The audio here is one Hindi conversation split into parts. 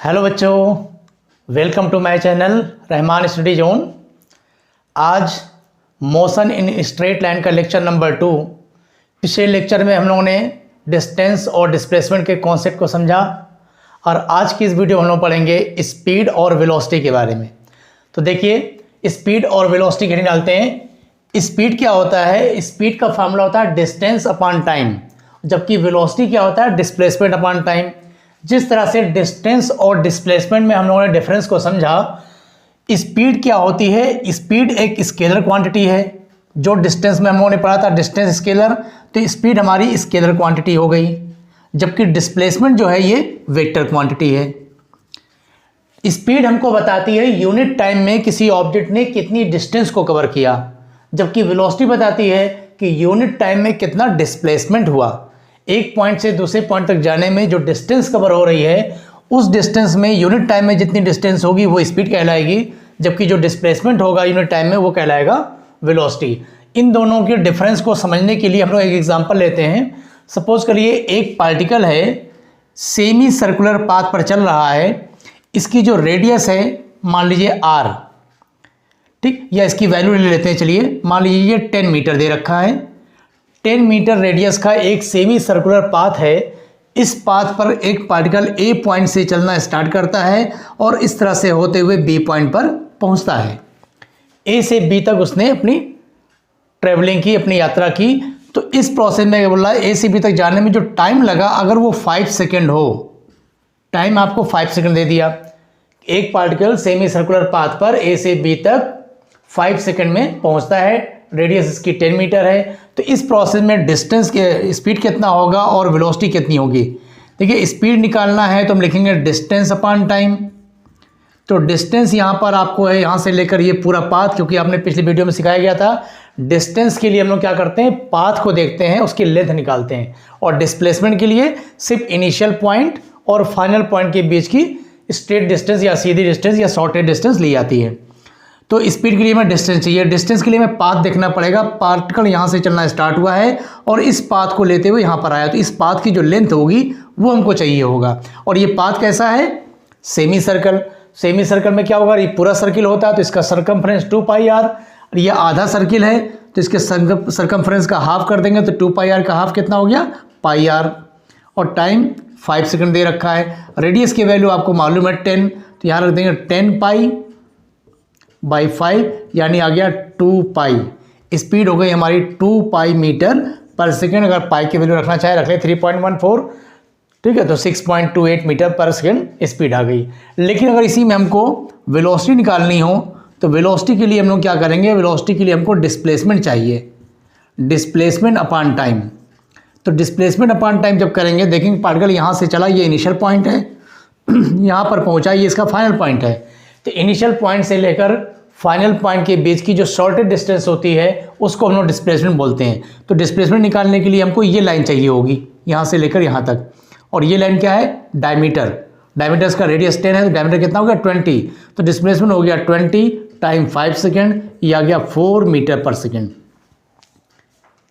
हेलो बच्चों, welcome to my channel Rahman study zone. आज मोशन इन स्ट्रेट लाइन का लेक्चर नंबर 2। पिछले लेक्चर में हम लोगों ने डिस्टेंस और डिस्प्लेसमेंट के कॉन्सेप्ट को समझा और आज की इस वीडियो में हम लोग पढ़ेंगे स्पीड और वेलोसिटी के बारे में। तो देखिए, स्पीड और वेलोसिटी कैसे निकालते हैं। स्पीड क्या होता है? स्पीड का फार्मूला होता है डिस्टेंस अपॉन टाइम, जबकि वेलोसिटी क्या होता है? Displacement upon time. जिस तरह से डिस्टेंस और डिस्प्लेसमेंट में हम लोगों ने डिफरेंस को समझा, स्पीड क्या होती है? स्पीड एक स्केलर क्वांटिटी है। जो डिस्टेंस में हम लोगों ने पढ़ा था डिस्टेंस स्केलर, तो स्पीड हमारी स्केलर क्वांटिटी हो गई, जबकि डिस्प्लेसमेंट जो है ये वेक्टर क्वांटिटी है। स्पीड हमको बताती है यूनिट टाइम में किसी ऑब्जेक्ट ने कितनी डिस्टेंस को कवर किया, जबकि वेलोसिटी बताती है कि यूनिट टाइम में कितना डिस्प्लेसमेंट हुआ। एक पॉइंट से दूसरे पॉइंट तक जाने में जो डिस्टेंस कवर हो रही है, उस डिस्टेंस में यूनिट टाइम में जितनी डिस्टेंस होगी वो स्पीड कहलाएगी, जबकि जो डिस्प्लेसमेंट होगा यूनिट टाइम में वो कहलाएगा वेलोसिटी। इन दोनों के डिफरेंस को समझने के लिए हम लोग एक एग्जांपल लेते हैं। सपोज करिए एक पार्टिकल है, सेमी सर्कुलर पाथ पर चल रहा है। इसकी जो रेडियस है मान लीजिए r, ठीक, या इसकी वैल्यू ले लेते हैं। चलिए, मान लीजिए ये 10 मीटर दे रखा है। 10 मीटर रेडियस का एक सेमी सर्कुलर पाथ है। इस पाथ पर एक पार्टिकल ए पॉइंट से चलना स्टार्ट करता है और इस तरह से होते हुए बी पॉइंट पर पहुंचता है। ए से बी तक उसने अपनी ट्रेवलिंग की, अपनी यात्रा की। तो इस प्रोसेस में बोला ए से बी तक जाने में जो टाइम लगा, अगर वो 5 सेकेंड हो, टाइम आपको 5 सेकेंड दे दिया। एक पार्टिकल सेमी सर्कुलर पाथ पर ए से बी तक 5 सेकेंड में पहुंचता है। रेडियस इसकी 10 मीटर है। तो इस प्रोसेस में डिस्टेंस के स्पीड कितना होगा और वेलोसिटी कितनी होगी? देखिए, स्पीड निकालना है तो हम लिखेंगे डिस्टेंस अपॉन टाइम। तो डिस्टेंस यहाँ पर आपको है, यहाँ से लेकर ये पूरा पाथ, क्योंकि आपने पिछली वीडियो में सिखाया गया था। डिस्टेंस के लिए हम लोग क्या करते हैं? पाथ को देखते हैं, उसकी लेंथ निकालते हैं। और डिस्प्लेसमेंट के लिए सिर्फ इनिशियल पॉइंट और फाइनल पॉइंट के बीच की स्ट्रेट डिस्टेंस या सीधी डिस्टेंस या शॉर्टेड डिस्टेंस ली जाती है। तो स्पीड के लिए हमें डिस्टेंस चाहिए। डिस्टेंस के लिए हमें पाथ देखना पड़ेगा। पार्टिकल यहाँ से चलना स्टार्ट हुआ है और इस पाथ को लेते हुए यहाँ पर आया, तो इस पाथ की जो लेंथ होगी वो हमको चाहिए होगा। और ये पाथ कैसा है? Semi circle. सेमी सर्कल में क्या होगा? ये पूरा सर्किल होता है तो इसका सरकमफ्रेंस 2πr। और ये आधा सर्किल है तो इसके सरकमफ्रेंस का हाफ कर देंगे, तो 2πr का हाफ कितना हो गया? πr। और टाइम 5 सेकेंड दे रखा है। रेडियस की वैल्यू आपको मालूम है 10, तो यहाँ रख देंगे 10π/5, यानी आ गया 2π। स्पीड हो गई हमारी 2π मीटर पर सेकेंड। अगर पाई की वैल्यू रखना चाहे रख ले 3.14, ठीक है, तो 6.28 मीटर पर सेकेंड स्पीड आ गई। लेकिन अगर इसी में हमको वेलोसिटी निकालनी हो, तो वेलोसिटी के लिए हम लोग क्या करेंगे? वेलोसिटी के लिए हमको डिस्प्लेसमेंट चाहिए, डिस्प्लेसमेंट अपॉन टाइम। तो डिस्प्लेसमेंट अपॉन टाइम जब करेंगे, देखेंगे पार्टिकल यहाँ से चला, ये इनिशियल पॉइंट है, यहाँ पर पहुँचा, ये इसका फाइनल पॉइंट है। तो इनिशियल पॉइंट से लेकर फाइनल पॉइंट के बीच की जो शॉर्टेड डिस्टेंस होती है उसको हम लोग डिस्प्लेसमेंट बोलते हैं। तो डिस्प्लेसमेंट निकालने के लिए हमको ये लाइन चाहिए होगी, यहाँ से लेकर यहाँ तक। और ये लाइन क्या है? डायमीटर। डायमीटर इसका रेडियस 10 है, तो डायमीटर कितना हो गया? 20। तो डिस्प्लेसमेंट हो गया 20 टाइम 5 सेकेंड, ये आ गया 4 मीटर पर सेकेंड।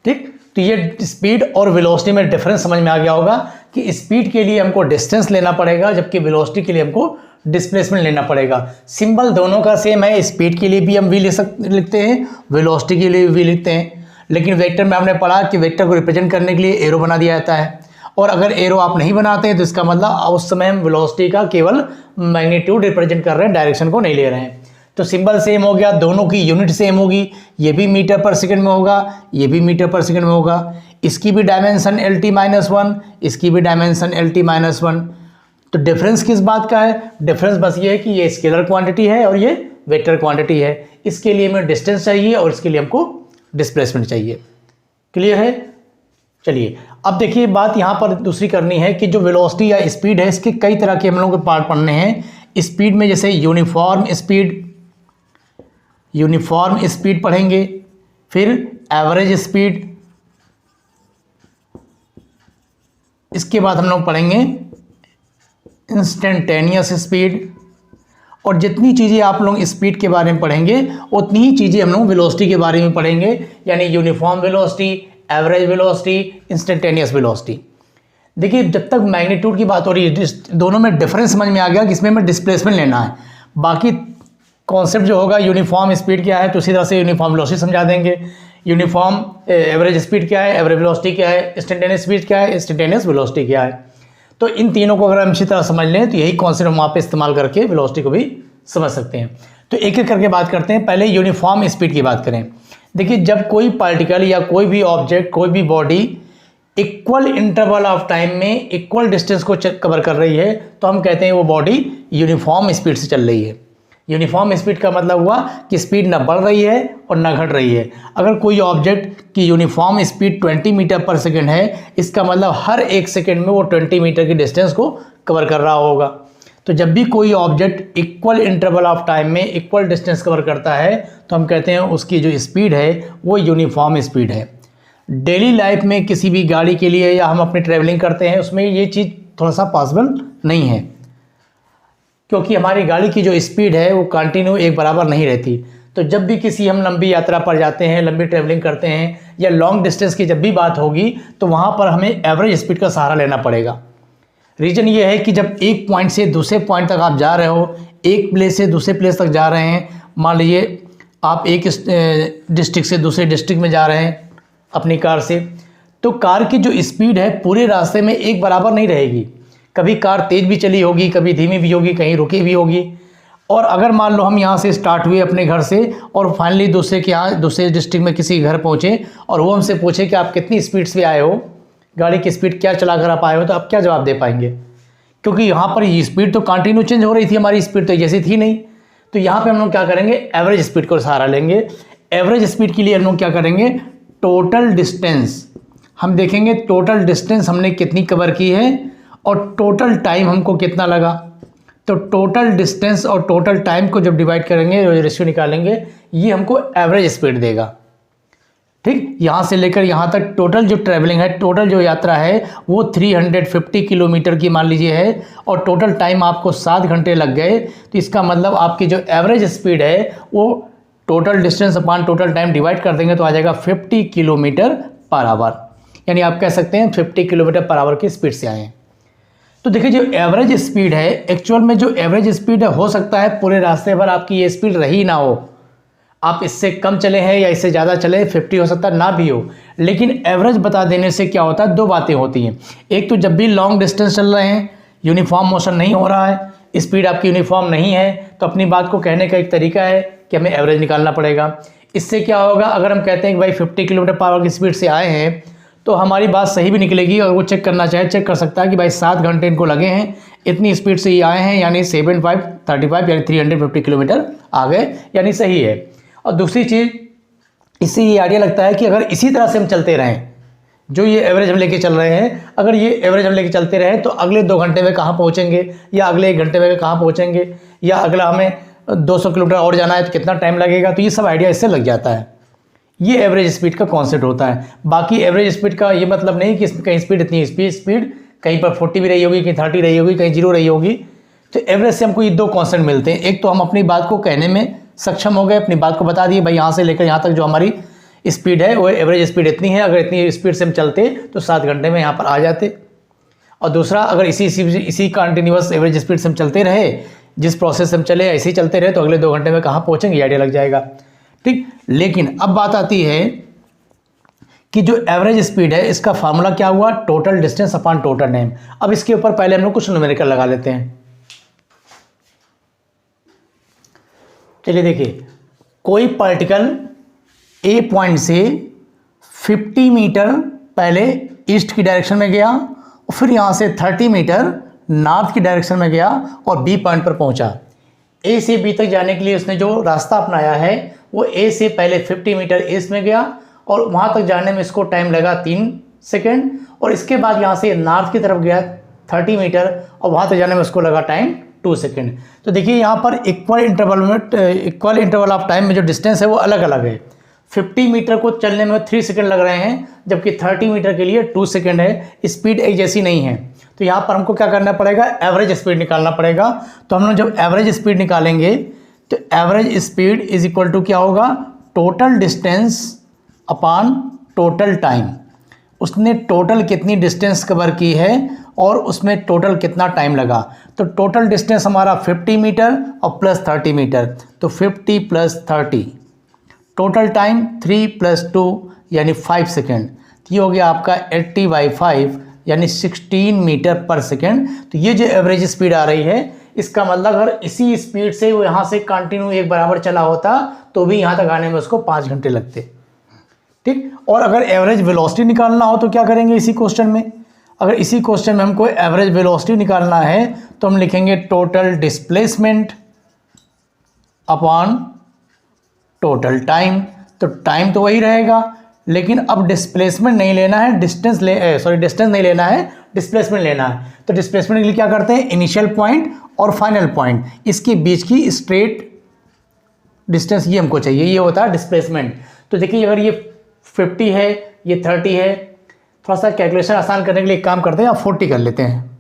ठीक, तो ये स्पीड और वेलोसिटी में डिफरेंस समझ में आ गया होगा कि स्पीड के लिए हमको डिस्टेंस लेना पड़ेगा, जबकि वेलोसिटी के लिए हमको डिस्प्लेसमेंट लेना पड़ेगा। सिंबल दोनों का सेम है। स्पीड के लिए भी हम वी लिखते हैं, वेलोसिटी के लिए भी लिखते हैं। लेकिन वेक्टर में हमने पढ़ा कि वेक्टर को रिप्रेजेंट करने के लिए एरो बना दिया जाता है। और अगर एरो आप नहीं बनाते हैं तो इसका मतलब उस समय हम वेलोसिटी का केवल मैग्नीट्यूड रिप्रेजेंट कर रहे हैं, डायरेक्शन को नहीं ले रहे हैं। तो सिंबल सेम हो गया, दोनों की यूनिट सेम होगी। ये भी मीटर पर सेकेंड में होगा, ये भी मीटर पर सेकेंड में होगा। इसकी भी डायमेंशन LT-1, इसकी भी डायमेंशन LT-1। तो डिफरेंस किस बात का है? डिफरेंस बस ये है कि ये स्केलर क्वांटिटी है और ये वेक्टर क्वांटिटी है। इसके लिए हमें डिस्टेंस चाहिए और इसके लिए हमको डिस्प्लेसमेंट चाहिए। क्लियर है? चलिए, अब देखिए, बात यहाँ पर दूसरी करनी है कि जो वेलोसिटी या स्पीड है, इसके कई तरह के हम लोगों को पार्ट पढ़ने हैं। स्पीड में जैसे यूनिफॉर्म स्पीड पढ़ेंगे, फिर एवरेज स्पीड, इसके बाद हम लोग पढ़ेंगे इंस्टेंटेनियस स्पीड। और जितनी चीज़ें आप लोग स्पीड के बारे में पढ़ेंगे उतनी ही चीज़ें हम लोग वेलोसिटी के बारे में पढ़ेंगे, यानी uniform velocity, average velocity, instantaneous velocity. देखिए जब तक मैग्नीट्यूड की बात हो रही है, दोनों में डिफरेंस समझ में आ गया कि इसमें हमें डिस्प्लेसमेंट लेना है। बाकी कॉन्सेप्ट जो होगा यूनिफॉर्म स्पीड क्या है, तो उसी तरह से यूनिफॉर्म वेलोसिटी समझा देंगे। यूनिफॉर्म एवरेज स्पीड क्या है, एवरेज वेलोसिटी क्या है, इंस्टेंटेनियस स्पीड क्या है, इंस्टेंटेनियस वेलोसिटी क्या है। तो इन तीनों को अगर हम इसी तरह समझ लें तो यही कॉन्सेप्ट हम वहाँ पे इस्तेमाल करके वेलोसिटी को भी समझ सकते हैं। तो एक एक करके बात करते हैं। पहले यूनिफॉर्म स्पीड की बात करें। देखिए जब कोई पार्टिकल या कोई भी ऑब्जेक्ट, कोई भी body equal interval of time में इक्वल डिस्टेंस को कवर कर रही है तो हम कहते हैं वो बॉडी यूनिफॉर्म स्पीड से चल रही है। यूनिफॉर्म स्पीड का मतलब हुआ कि स्पीड न बढ़ रही है और न घट रही है। अगर कोई ऑब्जेक्ट की यूनिफॉर्म स्पीड 20 मीटर पर सेकेंड है, इसका मतलब हर एक सेकेंड में वो 20 मीटर की डिस्टेंस को कवर कर रहा होगा। तो जब भी कोई object equal interval of time में इक्वल डिस्टेंस कवर करता है तो हम कहते हैं उसकी जो स्पीड है वो यूनिफॉर्म स्पीड है। डेली लाइफ में किसी भी गाड़ी के लिए या हम अपनी ट्रैवलिंग करते हैं उसमें ये चीज़ थोड़ा सा पॉसिबल नहीं है, क्योंकि हमारी गाड़ी की जो स्पीड है वो कंटिन्यू एक बराबर नहीं रहती। तो जब भी किसी हम लंबी यात्रा पर जाते हैं, लंबी ट्रैवलिंग करते हैं या लॉन्ग डिस्टेंस की जब भी बात होगी तो वहाँ पर हमें एवरेज स्पीड का सहारा लेना पड़ेगा। रीज़न ये है कि जब एक पॉइंट से दूसरे पॉइंट तक आप जा रहे हो, एक प्लेस से दूसरे प्लेस तक जा रहे हैं, मान लीजिए आप एक डिस्ट्रिक्ट से दूसरे डिस्ट्रिक्ट में जा रहे हैं अपनी कार से, तो कार की जो स्पीड है पूरे रास्ते में एक बराबर नहीं रहेगी। कभी कार तेज़ भी चली होगी, कभी धीमी भी होगी, कहीं रुकी भी होगी। और अगर मान लो हम यहाँ से स्टार्ट हुए अपने घर से और फाइनली दूसरे के यहाँ दूसरे डिस्ट्रिक्ट में किसी घर पहुँचे और वो हमसे पूछे कि आप कितनी स्पीड से आए हो, गाड़ी की स्पीड क्या चला कर आप आए हो, तो आप क्या जवाब दे पाएंगे? क्योंकि यहाँ पर ये स्पीड तो कंटिन्यू चेंज हो रही थी, हमारी स्पीड तो जैसी थी नहीं। तो यहाँ पे हम लोग क्या करेंगे, एवरेज स्पीड को सहारा लेंगे। एवरेज स्पीड के लिए हम लोग क्या करेंगे, टोटल डिस्टेंस हम देखेंगे, टोटल डिस्टेंस हमने कितनी कवर की है और टोटल टाइम हमको कितना लगा। तो टोटल डिस्टेंस और टोटल टाइम को जब डिवाइड करेंगे, रेशियो निकालेंगे, ये हमको एवरेज स्पीड देगा। ठीक, यहाँ से लेकर यहाँ तक टोटल जो ट्रैवलिंग है, टोटल जो यात्रा है वो 350 किलोमीटर की मान लीजिए है और टोटल टाइम आपको 7 घंटे लग गए। तो इसका मतलब आपकी जो एवरेज स्पीड है वो total distance upon total time divide कर देंगे तो आ जाएगा 50 किलोमीटर पर आवर। यानी आप कह सकते हैं 50 किलोमीटर पर आवर की स्पीड से आए हैं। तो देखिए जो एवरेज स्पीड है, एक्चुअल में जो एवरेज स्पीड है, हो सकता है पूरे रास्ते भर आपकी ये स्पीड रही ना हो, आप इससे कम चले हैं या इससे ज़्यादा चले, 50 हो सकता है ना भी हो। लेकिन एवरेज बता देने से क्या होता है, दो बातें होती हैं। एक तो जब भी लॉन्ग डिस्टेंस चल रहे हैं, यूनिफॉर्म मोशन नहीं हो रहा है, स्पीड आपकी यूनिफॉर्म नहीं है, तो अपनी बात को कहने का एक तरीका है कि हमें एवरेज निकालना पड़ेगा। इससे क्या होगा, अगर हम कहते हैं कि भाई 50 किलोमीटर पर आवर की स्पीड से आए हैं तो हमारी बात सही भी निकलेगी और वो चेक करना चाहे चेक कर सकता है कि भाई 7 घंटे इनको लगे हैं, इतनी स्पीड से ये आए हैं, यानी 7535 यानी 350 किलोमीटर आ गए, यानी सही है। और दूसरी चीज़, इससे ये आइडिया लगता है कि अगर इसी तरह से हम चलते रहें, जो ये एवरेज हम लेके चल रहे हैं, अगर ये एवरेज हम लेके चलते रहें तो अगले 2 घंटे में कहाँ पहुँचेंगे, या अगले 1 घंटे में कहाँ पहुँचेंगे, या अगला हमें 200 किलोमीटर और जाना है तो कितना टाइम लगेगा। तो ये सब आइडिया इससे लग जाता है। ये एवरेज स्पीड का कॉन्सेप्ट होता है। बाकी एवरेज स्पीड का ये मतलब नहीं कि कहीं स्पीड इतनी स्पीड कहीं पर 40 भी रही होगी, कहीं 30 रही होगी, कहीं 0 रही होगी। तो एवरेज से हमको ये 2 कॉन्सेप्ट मिलते हैं। एक तो हम अपनी बात को कहने में सक्षम हो गए, अपनी बात को बता दिए भाई यहाँ से लेकर यहाँ तक जो हमारी स्पीड है वो एवरेज स्पीड इतनी है, अगर इतनी स्पीड से हम चलते तो 7 घंटे में यहाँ पर आ जाते। और दूसरा, अगर इसी कंटिन्यूस एवरेज स्पीड से हम चलते रहे, जिस प्रोसेस से हम चले ऐसे ही चलते रहे, तो अगले 2 घंटे में कहाँ पहुँचेंगे, आइडिया लग जाएगा। ठीक, लेकिन अब बात आती है कि जो एवरेज स्पीड है इसका फार्मूला क्या हुआ, total distance upon total time. अब इसके ऊपर पहले हम लोग कुछ न्यूमेरिकल लगा लेते हैं। चलिए देखिए, कोई पार्टिकल ए पॉइंट से 50 मीटर पहले ईस्ट की डायरेक्शन में गया और फिर यहाँ से 30 मीटर नॉर्थ की डायरेक्शन में गया और बी पॉइंट पर पहुँचा। ए से बी तक जाने के लिए उसने जो रास्ता अपनाया है वो ए से पहले 50 मीटर ईस्ट में गया और वहाँ तक जाने में इसको टाइम लगा 3 सेकेंड, और इसके बाद यहाँ से नॉर्थ की तरफ गया 30 मीटर और वहाँ तक जाने में उसको लगा टाइम 2 सेकेंड। तो देखिए यहाँ पर इक्वल इंटरवल ऑफ टाइम में जो डिस्टेंस है वो अलग अलग है। 50 मीटर को चलने में 3 सेकेंड लग रहे हैं, जबकि 30 मीटर के लिए 2 सेकेंड है। स्पीड एक जैसी नहीं है। तो यहाँ पर हमको क्या करना पड़ेगा, एवरेज स्पीड निकालना पड़ेगा। तो हम लोग जब एवरेज स्पीड निकालेंगे तो average speed is equal to क्या होगा, total distance upon total time. उसने टोटल कितनी डिस्टेंस कवर की है और उसमें टोटल कितना टाइम लगा। तो टोटल डिस्टेंस हमारा 50 मीटर और प्लस 30 मीटर, तो 50 प्लस 30, टोटल टाइम 3 प्लस 2 यानी 5 सेकेंड। ये हो गया आपका 80/5 यानी 16 मीटर पर सेकेंड। तो ये जो एवरेज स्पीड आ रही है, इसका मतलब अगर इसी स्पीड से वो यहाँ से कंटिन्यू एक बराबर चला होता तो भी यहाँ तक आने में उसको 5 घंटे लगते। ठीक, और अगर एवरेज वेलोसिटी निकालना हो तो क्या करेंगे इसी क्वेश्चन में। अगर इसी क्वेश्चन में हमको एवरेज वेलोसिटी निकालना है तो हम लिखेंगे total displacement upon total time. तो टाइम तो वही रहेगा, लेकिन अब डिस्प्लेसमेंट नहीं लेना है, डिस्टेंस नहीं लेना है, डिस्प्लेसमेंट लेना है। तो डिस्प्लेसमेंट के लिए क्या करते हैं, इनिशियल पॉइंट और फाइनल पॉइंट, इसके बीच की स्ट्रेट डिस्टेंस ये हमको चाहिए, ये होता है डिस्प्लेसमेंट। तो देखिए अगर ये 50 है, ये 30 है, थोड़ा सा कैलकुलेशन आसान करने के लिए एक काम करते हैं, आप 40 कर लेते हैं।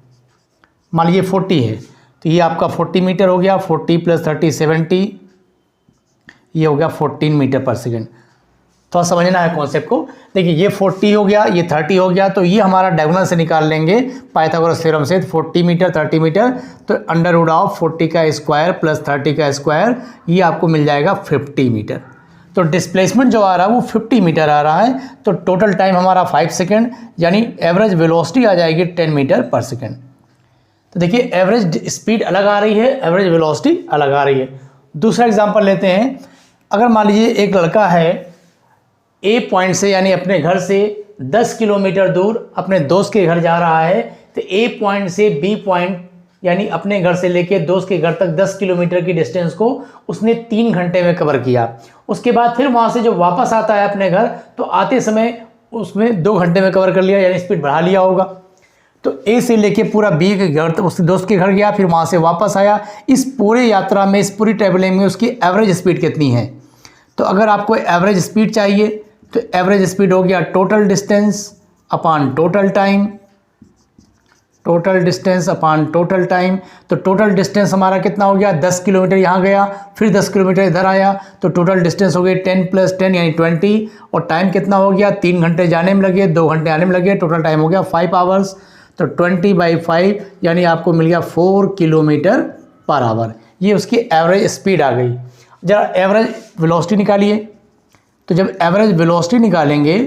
मान लीजिए 40 है तो ये आपका 40 मीटर हो गया, 40 प्लस 30 70, ये हो गया 14 मीटर पर सेकेंड। थोड़ा समझना है कॉन्सेप्ट को। देखिए ये 40 हो गया, ये 30 हो गया, तो ये हमारा डायगोनल से निकाल लेंगे पाइथागोरस थ्योरम से। 40 मीटर 30 मीटर, तो अंडर रूट ऑफ 40 का स्क्वायर प्लस 30 का स्क्वायर, ये आपको मिल जाएगा 50 मीटर। तो डिस्प्लेसमेंट जो आ रहा है वो 50 मीटर आ रहा है। तो टोटल टाइम हमारा 5 सेकेंड, यानी एवरेज वेलोसिटी आ जाएगी 10 मीटर पर सेकेंड। तो देखिए एवरेज स्पीड अलग आ रही है, एवरेज वेलोसिटी अलग आ रही है। दूसरा एग्जांपल लेते हैं। अगर मान लीजिए एक लड़का है ए पॉइंट से, यानी अपने घर से 10 किलोमीटर दूर अपने दोस्त के घर जा रहा है, तो ए पॉइंट से बी पॉइंट यानी अपने घर से लेके दोस्त के घर तक 10 किलोमीटर की डिस्टेंस को उसने 3 घंटे में कवर किया। उसके बाद फिर वहाँ से जब वापस आता है अपने घर, तो आते समय उसमें 2 घंटे में कवर कर लिया, यानी स्पीड बढ़ा लिया होगा। तो ए से लेके पूरा बी के घर तक उसके दोस्त के घर गया, फिर वहाँ से वापस आया। इस पूरे यात्रा में, इस पूरी ट्रैवलिंग में उसकी एवरेज स्पीड कितनी है। तो अगर आपको एवरेज स्पीड चाहिए तो एवरेज स्पीड हो गया total distance upon total time, total distance upon total time. तो टोटल डिस्टेंस हमारा कितना हो गया, 10 किलोमीटर यहाँ गया, फिर 10 किलोमीटर इधर आया, तो टोटल डिस्टेंस हो गई 10 प्लस 10 यानी 20। और टाइम कितना हो गया, 3 घंटे जाने में लगे, 2 घंटे आने में लगे, टोटल टाइम हो गया 5 आवर्स। तो 20/5 यानी आपको मिल गया 4 किलोमीटर पर आवर। ये उसकी एवरेज स्पीड आ गई। जरा एवरेज वेलोसिटी निकालिए। तो जब एवरेज वेलोसिटी निकालेंगे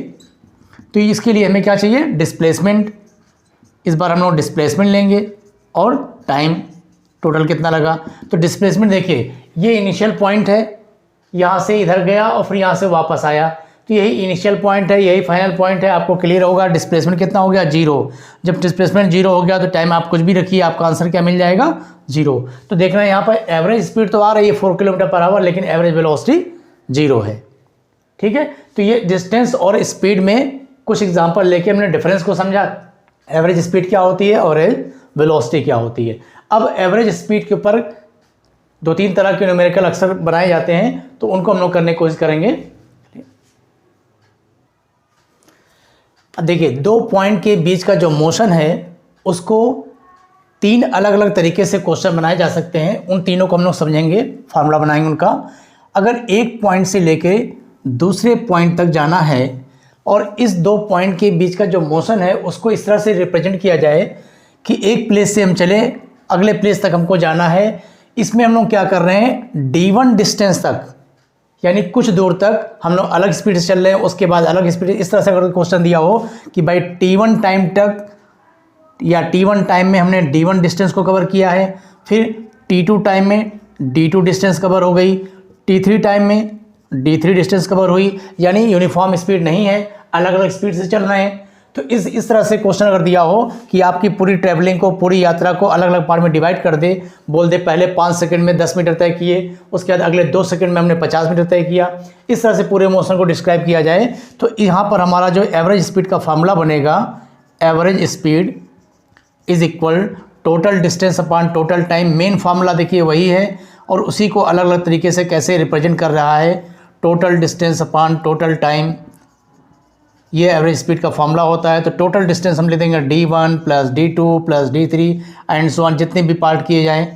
तो इसके लिए हमें क्या चाहिए, डिस्प्लेसमेंट। इस बार हम लोग डिस्प्लेसमेंट लेंगे और टाइम टोटल कितना लगा। तो डिस्प्लेसमेंट देखिए, ये इनिशियल पॉइंट है, यहाँ से इधर गया और फिर यहाँ से वापस आया, तो यही इनिशियल पॉइंट है, यही फाइनल पॉइंट है। आपको क्लियर होगा। डिस्प्लेसमेंट कितना हो गया, 0। जब डिस्प्लेसमेंट 0 हो गया तो टाइम आप कुछ भी रखिए, आपका आंसर क्या मिल जाएगा, 0। तो देखना यहाँ पर एवरेज स्पीड तो आ रही है 4 किलोमीटर पर आवर, लेकिन एवरेज वेलोसिटी 0 है। ठीक है, तो ये डिस्टेंस और स्पीड में कुछ एग्जांपल लेके हमने डिफरेंस को समझा, एवरेज स्पीड क्या होती है और वेलोसिटी क्या होती है। अब एवरेज स्पीड के ऊपर 2-3 तरह के न्यूमेरिकल अक्सर बनाए जाते हैं, तो उनको हम लोग करने की कोशिश करेंगे। देखिए 2 पॉइंट के बीच का जो मोशन है उसको 3 अलग अलग तरीके से क्वेश्चन बनाए जा सकते हैं। उन तीनों को हम लोग समझेंगे, फार्मूला बनाएंगे उनका। अगर एक पॉइंट से लेके दूसरे पॉइंट तक जाना है और इस 2 पॉइंट के बीच का जो मोशन है उसको इस तरह से रिप्रेजेंट किया जाए कि एक प्लेस से हम चले, अगले प्लेस तक हमको जाना है। इसमें हम लोग क्या कर रहे हैं, D1 डिस्टेंस तक, यानी कुछ दूर तक हम लोग अलग स्पीड से चल रहे हैं, उसके बाद अलग स्पीड। इस तरह से अगर क्वेश्चन दिया हो कि भाई T1 टाइम तक या T1 टाइम में हमने D1 डिस्टेंस को कवर किया है, फिर T2 टाइम में D2 डिस्टेंस कवर हो गई, T3 टाइम में D3 डिस्टेंस कवर हुई, यानी यूनिफॉर्म स्पीड नहीं है, अलग अलग स्पीड से चल रहे हैं। तो इस तरह से क्वेश्चन अगर दिया हो कि आपकी पूरी ट्रैवलिंग को, पूरी यात्रा को अलग अलग पार्ट में डिवाइड कर दे, बोल दे पहले 5 सेकंड में 10 मीटर तय किए, उसके बाद अगले 2 सेकंड में हमने 50 मीटर तय किया, इस तरह से पूरे मोशन को डिस्क्राइब किया जाए, तो यहाँ पर हमारा जो एवरेज स्पीड का फार्मूला बनेगा, average speed is equal total distance upon total time. Main formula देखिए वही है, और उसी को अलग अलग तरीके से कैसे रिप्रेजेंट कर रहा है, total distance upon total time, ये एवरेज स्पीड का फॉर्मूला होता है। तो टोटल डिस्टेंस हम ले देंगे D1 plus D2 plus D3 and so on, जितने भी पार्ट किए जाएं,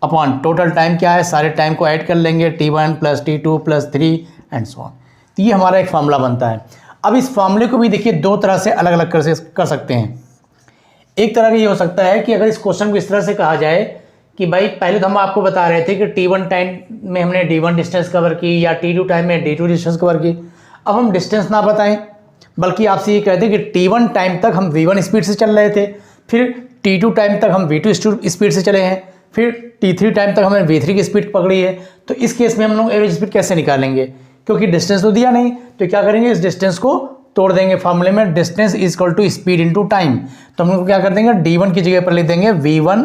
अपॉन टोटल टाइम क्या है, सारे टाइम को ऐड कर लेंगे, T1 plus T2 plus 3 and so on. तो ये हमारा एक फॉर्मूला बनता है। अब इस फॉर्मूले को भी देखिए दो तरह से अलग अलग कर सकते हैं। एक तरह का ये हो सकता है कि अगर इस क्वेश्चन को इस तरह से कहा जाए कि भाई पहले तो हम आपको बता रहे थे कि T1 टाइम में हमने D1 डिस्टेंस कवर की या T2 टाइम में D2 डिस्टेंस कवर की। अब हम डिस्टेंस ना बताएं, बल्कि आपसे ये कहते हैं कि T1 टाइम तक हम V1 स्पीड से चल रहे थे, फिर T2 टाइम तक हम V2 स्पीड से चले हैं, फिर T3 टाइम तक हमने V3 की स्पीड पकड़ी है। तो इस केस में हम लोग एवरेज स्पीड कैसे निकालेंगे, क्योंकि डिस्टेंस तो दिया नहीं, तो क्या करेंगे, इस डिस्टेंस को तोड़ देंगे फार्मूले में, distance is equal to speed into time. तो हम लोग क्या कर देंगे, D1 की जगह पर लिख देंगे V1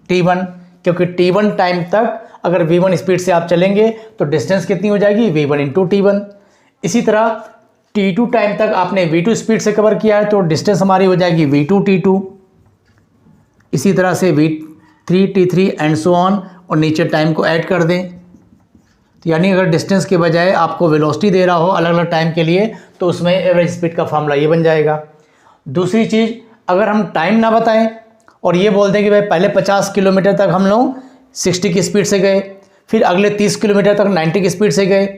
T1, क्योंकि T1 टाइम तक अगर V1 स्पीड से आप चलेंगे तो डिस्टेंस कितनी हो जाएगी, V1 इंटू T1। इसी तरह T2 टाइम तक आपने V2 स्पीड से कवर किया है तो डिस्टेंस हमारी हो जाएगी V2 T2। इसी तरह से V3 T3 and so on, और नीचे टाइम को ऐड कर दें। तो यानी अगर डिस्टेंस के बजाय आपको वेलोसिटी दे रहा हो अलग अलग टाइम के लिए, तो उसमें एवरेज स्पीड का फार्मूला ये बन जाएगा। दूसरी चीज़, अगर हम टाइम ना बताएं और ये बोल दें कि भाई पहले 50 किलोमीटर तक हम लोग 60 की स्पीड से गए, फिर अगले 30 किलोमीटर तक 90 की स्पीड से गए,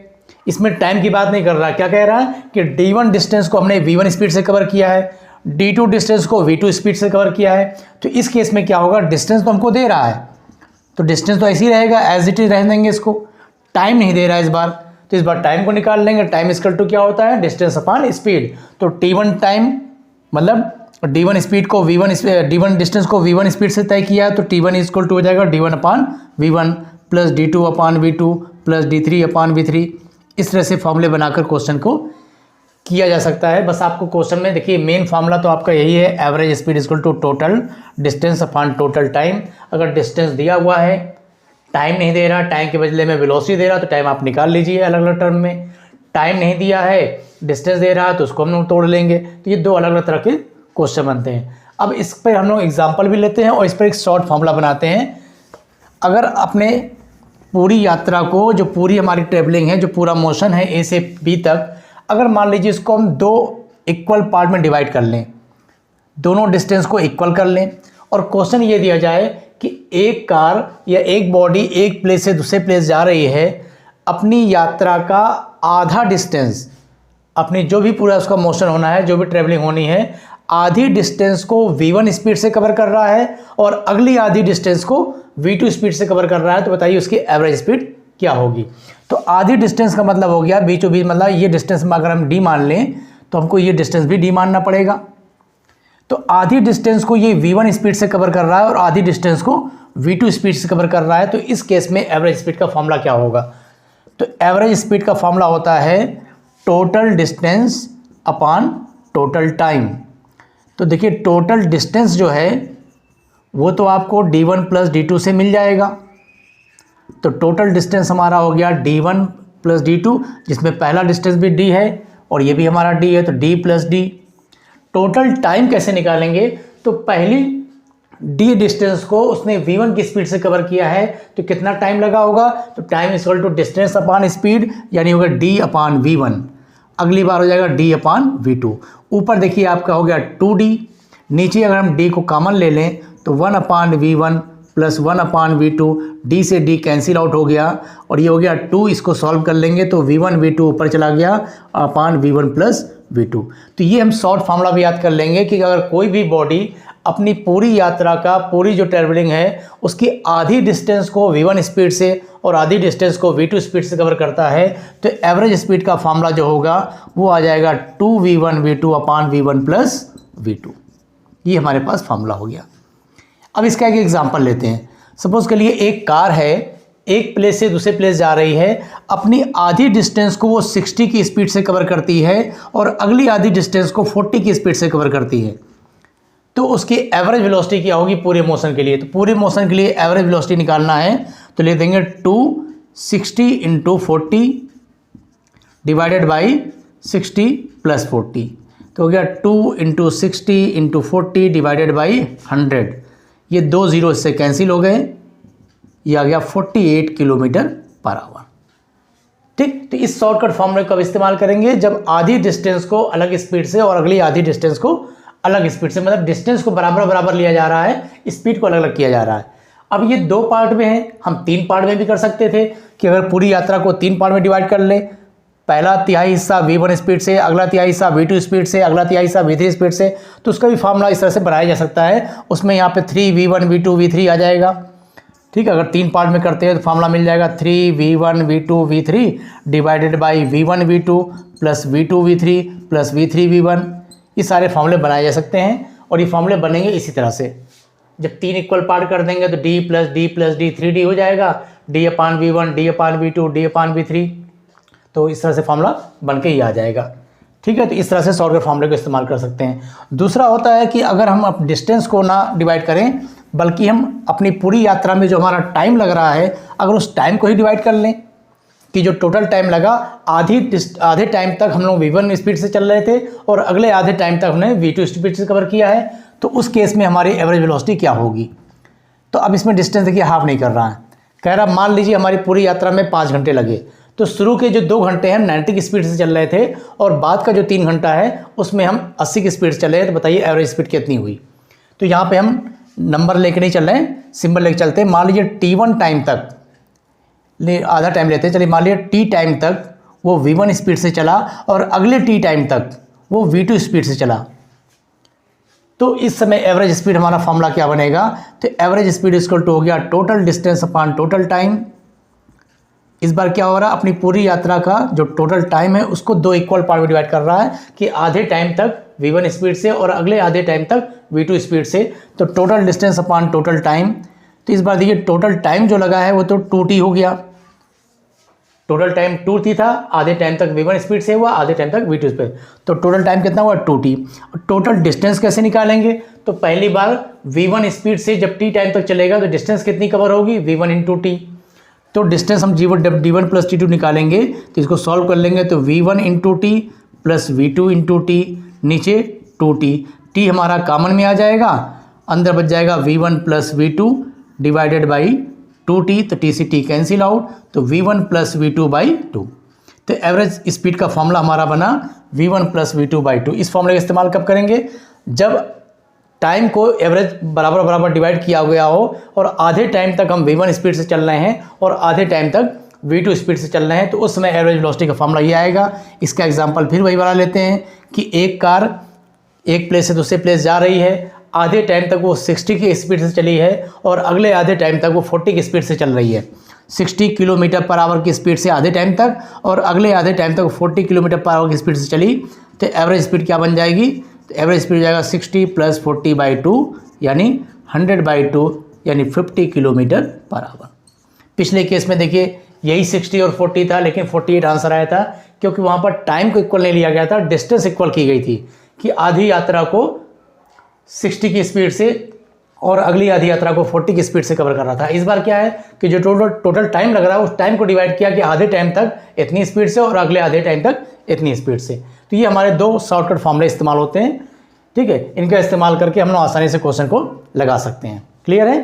इसमें टाइम की बात नहीं कर रहा। क्या कह रहा है कि D1 डिस्टेंस को हमने V1 स्पीड से कवर किया है, D2 डिस्टेंस को V2 स्पीड से कवर किया है। तो इस केस में क्या होगा, डिस्टेंस तो हमको दे रहा है तो डिस्टेंस तो ऐसे ही रहेगा, एज इट इज रहने देंगे इसको। टाइम नहीं दे रहा है इस बार, तो इस बार टाइम को निकाल लेंगे। टाइम इक्वल टू क्या होता है, डिस्टेंस अपॉन स्पीड। तो T1 टाइम मतलब D1 स्पीड को D1 डिस्टेंस को V1 स्पीड से तय किया है, तो T1 इक्वल टू हो जाएगा D1 upon V1 plus D2 upon V2 plus D3 upon V3। इस तरह से फॉर्मूले बनाकर क्वेश्चन को किया जा सकता है। बस आपको क्वेश्चन में देखिए मेन फार्मूला तो आपका यही है, average speed equal to total distance upon total time. अगर डिस्टेंस दिया हुआ है, टाइम नहीं दे रहा, टाइम के बदले में वेलोसिटी दे रहा, तो टाइम आप निकाल लीजिए अलग अलग टर्म में। टाइम नहीं दिया है, डिस्टेंस दे रहा है, तो उसको हम लोग तोड़ लेंगे। तो ये दो अलग अलग तरह के क्वेश्चन बनते हैं। अब इस पर हम लोग एग्जाम्पल भी लेते हैं और इस पर एक शॉर्ट फार्मूला बनाते हैं। अगर अपने पूरी यात्रा को, जो पूरी हमारी ट्रेवलिंग है, जो पूरा मोशन है A से B तक, अगर मान लीजिए इसको हम दो इक्वल पार्ट में डिवाइड कर लें, दोनों डिस्टेंस को इक्वल कर लें, और क्वेश्चन ये दिया जाए कि एक कार या एक बॉडी एक प्लेस से दूसरे प्लेस जा रही है, अपनी यात्रा का आधा डिस्टेंस, अपनी जो भी पूरा उसका मोशन होना है, जो भी ट्रेवलिंग होनी है, आधी डिस्टेंस को V1 स्पीड से कवर कर रहा है और अगली आधी डिस्टेंस को V2 स्पीड से कवर कर रहा है। तो बताइए उसकी एवरेज स्पीड क्या होगी। तो आधी डिस्टेंस का मतलब हो गया बीचों बीच, मतलब ये डिस्टेंस में अगर हम D मान लें तो हमको ये डिस्टेंस भी D मानना पड़ेगा। तो आधी डिस्टेंस को ये V1 स्पीड से कवर कर रहा है और आधी डिस्टेंस को V2 स्पीड से कवर कर रहा है। तो इस केस में एवरेज स्पीड का फॉर्मूला क्या होगा, तो एवरेज स्पीड का फॉर्मूला होता है total distance upon total time. तो देखिए टोटल डिस्टेंस जो है वो तो आपको D1 प्लस D2 से मिल जाएगा। तो टोटल डिस्टेंस हमारा हो गया D1 प्लस D2, जिसमें पहला डिस्टेंस भी D है और ये भी हमारा D है, तो D plus D। Total time कैसे निकालेंगे, तो पहली D डिस्टेंस को उसने V1 की स्पीड से कवर किया है, तो कितना टाइम लगा होगा, तो time equal to distance upon speed, यानी होगा D अपॉन V1। अगली बार हो जाएगा D अपॉन V2। ऊपर देखिए आपका हो गया 2D, नीचे अगर हम D को कॉमन ले लें तो 1 upon V1 plus 1 upon V2, D से D कैंसिल आउट हो गया और ये हो गया 2। इसको सॉल्व कर लेंगे तो V1 V2 ऊपर चला गया अपॉन V1 प्लस V2। तो ये हम शॉर्ट फार्मूला भी याद कर लेंगे कि अगर कोई भी बॉडी अपनी पूरी यात्रा का, पूरी जो ट्रैवलिंग है, उसकी आधी डिस्टेंस को V1 स्पीड से और आधी डिस्टेंस को V2 स्पीड से कवर करता है, तो एवरेज स्पीड का फार्मूला जो होगा वो आ जाएगा 2V1 V2 upon V1 plus V2। ये हमारे पास फार्मूला हो गया। अब इसका एक एग्जांपल लेते हैं। सपोज के लिए एक कार है, एक प्लेस से दूसरे प्लेस जा रही है, अपनी आधी डिस्टेंस को वो 60 की स्पीड से कवर करती है और अगली आधी डिस्टेंस को 40 की स्पीड से कवर करती है। तो उसकी एवरेज वेलोसिटी क्या होगी पूरे मोशन के लिए। तो पूरे मोशन के लिए एवरेज वेलोसिटी निकालना है तो ले देंगे 260 इंटू 40 डिवाइडेड बाई 60 प्लस 40। तो हो गया 2 इंटू 60 इंटू 40 डिवाइडेड बाई 100। ये 2 जीरो इससे कैंसिल हो गए, ये आ गया 48 किलोमीटर पर आवर। ठीक, तो इस शॉर्टकट फॉर्मूले का इस्तेमाल करेंगे जब आधी डिस्टेंस को अलग स्पीड से और अगली आधी डिस्टेंस को अलग स्पीड से, मतलब डिस्टेंस को बराबर बराबर लिया जा रहा है, स्पीड को अलग अलग किया जा रहा है। अब ये 2 पार्ट में है, हम 3 पार्ट में भी कर सकते थे कि अगर पूरी यात्रा को 3 पार्ट में डिवाइड कर लें, पहला तिहाई हिस्सा V1 स्पीड से, अगला तिहाई हिस्सा V2 स्पीड से, अगला तिहाई हिस्सा V3 स्पीड से, तो उसका भी फार्मूला इस तरह से बनाया जा सकता है। उसमें यहाँ पे 3V1 V2 V3 आ जाएगा। ठीक है, अगर 3 पार्ट में करते हैं तो फार्मूला मिल जाएगा 3V1 V2 V3 divided by V1 V2 plus V2 V3 plus V3 V1। ये सारे फार्मूले बनाए जा सकते हैं और ये फार्मूले बनेंगे इसी तरह से। जब 3 इक्वल पार्ट कर देंगे तो D plus D plus D 3D हो जाएगा, D अपान V1 D अपान V2 D अपान V3। तो इस तरह से फार्मूला बन के ही आ जाएगा। ठीक है, तो इस तरह से शॉर्टकट फार्मूले को इस्तेमाल कर सकते हैं। दूसरा होता है कि अगर हम अब डिस्टेंस को ना डिवाइड करें बल्कि हम अपनी पूरी यात्रा में जो हमारा टाइम लग रहा है अगर उस टाइम को ही डिवाइड कर लें कि जो टोटल टाइम लगा आधे टाइम तक हम लोग V1 स्पीड से चल रहे थे और अगले आधे टाइम तक हमने V2 स्पीड से कवर किया है, तो उस केस में हमारी एवरेज वेलोसिटी क्या होगी। तो अब इसमें डिस्टेंस देखिए हाफ नहीं कर रहा है, कह रहा मान लीजिए हमारी पूरी यात्रा में 5 घंटे लगे, तो शुरू के जो 2 घंटे हैं हम 90 की स्पीड से चल रहे थे और बाद का जो 3 घंटा है उसमें हम 80 की स्पीड से चले, तो बताइए एवरेज स्पीड कितनी हुई। तो यहाँ पे हम नंबर लेके नहीं चल रहे हैं, सिंबल लेके चलते हैं। मान लीजिए T1 टाइम तक आधा टाइम लेते हैं, चलिए मान लीजिए T टाइम तक वो V1 स्पीड से चला और अगले T टाइम तक वो V2 स्पीड से चला, तो इस समय एवरेज स्पीड हमारा फॉर्मूला क्या बनेगा। तो एवरेज स्पीड इक्वल टू हो गया total distance upon total time. इस बार क्या हो रहा है, अपनी पूरी यात्रा का जो टोटल टाइम है उसको 2 इक्वल पार्ट में डिवाइड कर रहा है कि आधे टाइम तक V1 स्पीड से और अगले आधे टाइम तक V2 स्पीड से, तो total distance upon total time. तो इस बार देखिए टोटल टाइम जो लगा है वो तो 2T हो गया, टोटल टाइम 2T था, आधे टाइम तक V1 स्पीड से हुआ, आधे टाइम तक V2 स्पीड, तो टोटल टाइम कितना हुआ 2T। और टोटल डिस्टेंस कैसे निकालेंगे, तो पहली बार V1 स्पीड से जब T टाइम तक चलेगा तो डिस्टेंस कितनी कवर होगी V1 इंटू T। तो डिस्टेंस हम D1 प्लस T2 निकालेंगे, तो इसको सॉल्व कर लेंगे तो V1 into T plus V2 into T, नीचे 2T, T हमारा कॉमन में आ जाएगा, अंदर बच जाएगा V1 plus V2 divided by 2T, तो T से T कैंसिल आउट, तो V1 प्लस V2 बाई 2। तो एवरेज स्पीड का फॉर्मूला हमारा बना V1 प्लस V2 बाई 2। इस फॉर्मूले का इस्तेमाल कब करेंगे, जब टाइम को एवरेज बराबर बराबर डिवाइड किया गया हो और आधे टाइम तक हम V1 स्पीड से चल रहे हैं और आधे टाइम तक V2 स्पीड से चल रहे हैं, तो उस समय एवरेज वेलोसिटी का फॉर्मूला ये आएगा। इसका एग्जांपल फिर वही वाला लेते हैं कि एक कार एक प्लेस से दूसरे प्लेस जा रही है, आधे टाइम तक वो 60 की स्पीड से चली है और अगले आधे टाइम तक वो 40 की स्पीड से चल रही है। 60 किलोमीटर पर आवर की स्पीड से आधे टाइम तक और अगले आधे टाइम तक 40 किलोमीटर पर आवर की स्पीड से चली, तो एवरेज स्पीड क्या बन जाएगी, तो एवरेज स्पीड हो जाएगा 60 प्लस 40 बाई 2 यानी 100 बाई 2 यानी 50 किलोमीटर पर आवर। पिछले केस में देखिए यही 60 और 40 था, लेकिन 48 आंसर आया था क्योंकि वहाँ पर टाइम को इक्वल नहीं लिया गया था, डिस्टेंस इक्वल की गई थी कि आधी यात्रा को 60 की स्पीड से और अगली आधी यात्रा को 40 की स्पीड से कवर कर रहा था। इस बार क्या है कि जो टोटल टाइम लग रहा है उस टाइम को डिवाइड किया कि आधे टाइम तक इतनी स्पीड से और अगले आधे टाइम तक इतनी स्पीड से। तो ये हमारे 2 शॉर्टकट फॉर्मूले इस्तेमाल होते हैं। ठीक है, इनका इस्तेमाल करके हम लोग आसानी से क्वेश्चन को लगा सकते हैं। क्लियर है?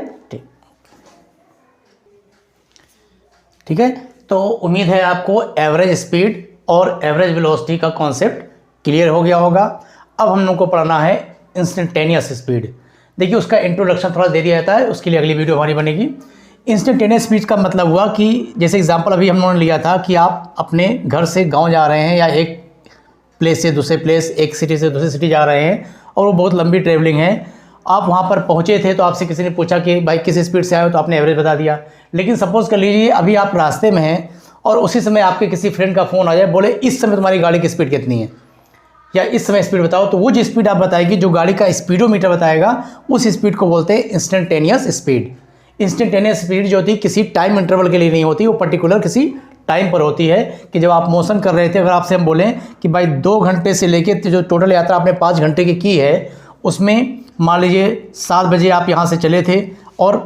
ठीक है, तो उम्मीद है आपको एवरेज स्पीड और एवरेज वेलोसिटी का कॉन्सेप्ट क्लियर हो गया होगा। अब हम लोग को पढ़ना है इंस्टेंटेनियस स्पीड। देखिए उसका इंट्रोडक्शन थोड़ा दे दिया जाता है, उसके लिए अगली वीडियो हमारी बनेगी। इंस्टेंटेनियस स्पीड का मतलब हुआ कि जैसे एग्जांपल अभी हम लोगों ने लिया था कि आप अपने घर से गांव जा रहे हैं या एक प्लेस से दूसरे प्लेस, एक सिटी से दूसरी सिटी जा रहे हैं और वो बहुत लंबी ट्रेवलिंग है। आप वहाँ पर पहुँचे थे तो आपसे किसी ने पूछा कि भाई किस स्पीड से आए हो, तो आपने एवरेज बता दिया। लेकिन सपोज़ कर लीजिए अभी आप रास्ते में हैं और उसी समय आपके किसी फ्रेंड का फ़ोन आ जाए, बोले इस समय तुम्हारी गाड़ी की स्पीड कितनी है या इस समय स्पीड बताओ, तो वो जो स्पीड आप बताएगी, जो गाड़ी का स्पीडोमीटर बताएगा, उस स्पीड को बोलते हैं इंस्टेंटेनियस स्पीड। इंस्टेंटेनियस स्पीड जो होती है किसी टाइम इंटरवल के लिए नहीं होती, वो पर्टिकुलर किसी टाइम पर होती है कि जब आप मोशन कर रहे थे, अगर आपसे हम बोलें कि भाई 2 घंटे से लेके जो टोटल यात्रा आपने 5 घंटे की है, उसमें मान लीजिए 7 बजे आप यहाँ से चले थे और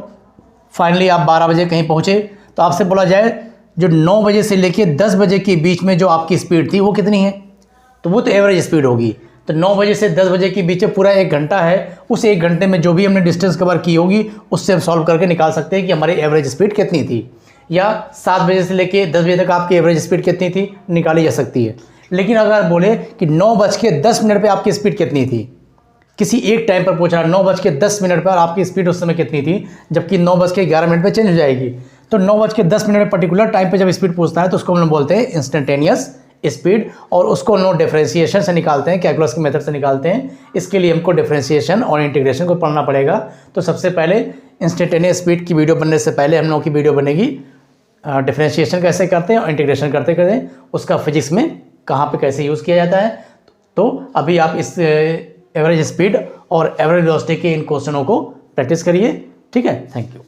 फाइनली आप 12 बजे कहीं पहुँचे, तो आपसे बोला जाए जो 9 बजे से लेके 10 बजे के बीच में जो आपकी स्पीड थी वो कितनी है, तो वो तो एवरेज स्पीड होगी। तो 9 बजे से 10 बजे के बीच में पूरा 1 घंटा है, उस 1 घंटे में जो भी हमने डिस्टेंस कवर की होगी उससे हम सॉल्व करके निकाल सकते हैं कि हमारी एवरेज स्पीड कितनी थी। या 7 बजे से लेके 10 बजे तक आपकी एवरेज स्पीड कितनी थी, निकाली जा सकती है। लेकिन अगर बोले कि 9:10 पर आपकी स्पीड कितनी थी, किसी एक टाइम पर पूछ रहा 9:10 पर आपकी स्पीड उस समय कितनी थी, जबकि 9:11 पे चेंज हो जाएगी, तो 9:10 पर्टिकुलर टाइम पे जब स्पीड पूछता है तो उसको हम लोग बोलते हैं इंस्टेंटेनियस स्पीड, और उसको हम लोग डिफरेंशिएशन से निकालते हैं, कैलकुलस के मेथड से निकालते हैं। इसके लिए हमको डिफरेंशिएशन और इंटीग्रेशन को पढ़ना पड़ेगा। तो सबसे पहले इंस्टेंटेनियस स्पीड की वीडियो बनने से पहले हम लोगों की वीडियो बनेगी डिफरेंशिएशन कैसे करते हैं और इंटीग्रेशन करते करते उसका फिजिक्स में कहाँ पे कैसे यूज़ किया जाता है। तो अभी आप इस एवरेज स्पीड और एवरेज वेलोसिटी के इन क्वेश्चनों को प्रैक्टिस करिए। ठीक है, थैंक यू।